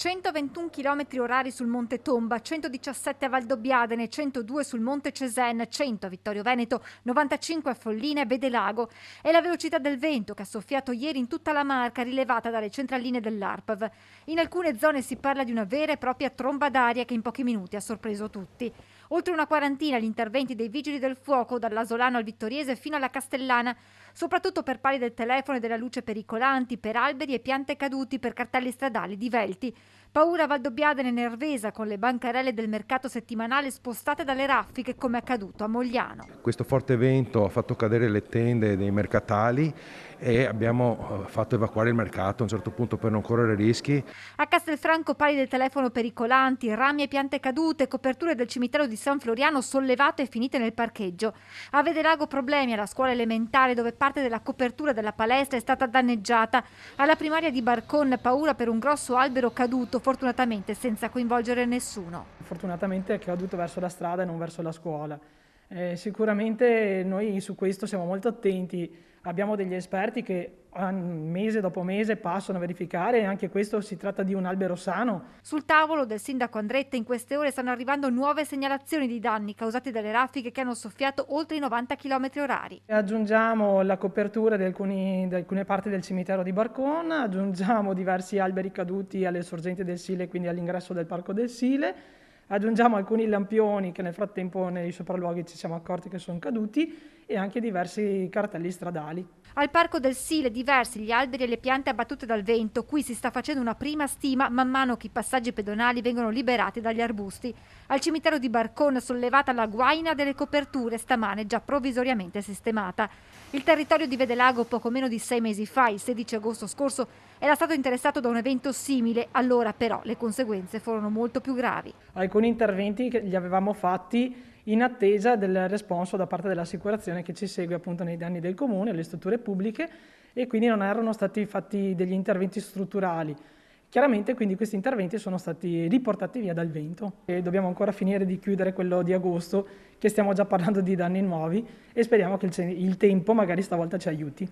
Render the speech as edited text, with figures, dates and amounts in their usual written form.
121 km/h sul Monte Tomba, 117 a Valdobbiadene, 102 sul Monte Cesen, 100 a Vittorio Veneto, 95 a Folline e Bedelago. È la velocità del vento che ha soffiato ieri in tutta la Marca, rilevata dalle centraline dell'ARPAV. In alcune zone si parla di una vera e propria tromba d'aria che in pochi minuti ha sorpreso tutti. Oltre una quarantina gli interventi dei vigili del fuoco, dall'Asolano al Vittoriese fino alla Castellana, soprattutto per pali del telefono e della luce pericolanti, per alberi e piante caduti, per cartelli stradali divelti. Paura a Valdobbiadene e Nervesa, con le bancarelle del mercato settimanale spostate dalle raffiche, come accaduto a Mogliano. Questo forte vento ha fatto cadere le tende dei mercatali e abbiamo fatto evacuare il mercato a un certo punto per non correre rischi. A Castelfranco pali del telefono pericolanti, rami e piante cadute, coperture del cimitero di San Floriano sollevate e finite nel parcheggio. A Vedelago problemi alla scuola elementare, dove parte della copertura della palestra è stata danneggiata. Alla primaria di Barcon paura per un grosso albero caduto, fortunatamente senza coinvolgere nessuno. Fortunatamente è caduto verso la strada e non verso la scuola. Sicuramente noi su questo siamo molto attenti, abbiamo degli esperti che mese dopo mese passano a verificare e anche questo si tratta di un albero sano. Sul tavolo del sindaco Andretta in queste ore stanno arrivando nuove segnalazioni di danni causati dalle raffiche che hanno soffiato oltre i 90 km/h. Aggiungiamo la copertura di alcune parti del cimitero di Barcon, aggiungiamo diversi alberi caduti alle sorgenti del Sile, quindi all'ingresso del Parco del Sile. Aggiungiamo alcuni lampioni che nel frattempo nei sopralluoghi ci siamo accorti che sono caduti e anche diversi cartelli stradali. Al Parco del Sile diversi gli alberi e le piante abbattute dal vento. Qui si sta facendo una prima stima man mano che i passaggi pedonali vengono liberati dagli arbusti. Al cimitero di Barcon sollevata la guaina delle coperture, stamane già provvisoriamente sistemata. Il territorio di Vedelago poco meno di 6 mesi fa, il 16 agosto scorso, era stato interessato da un evento simile. Allora però le conseguenze furono molto più gravi. Alcuni interventi che li avevamo fatti in attesa del responso da parte dell'assicurazione che ci segue appunto nei danni del comune, alle strutture pubbliche, e quindi non erano stati fatti degli interventi strutturali. Chiaramente quindi questi interventi sono stati riportati via dal vento e dobbiamo ancora finire di chiudere quello di agosto, che stiamo già parlando di danni nuovi, e speriamo che il tempo magari stavolta ci aiuti.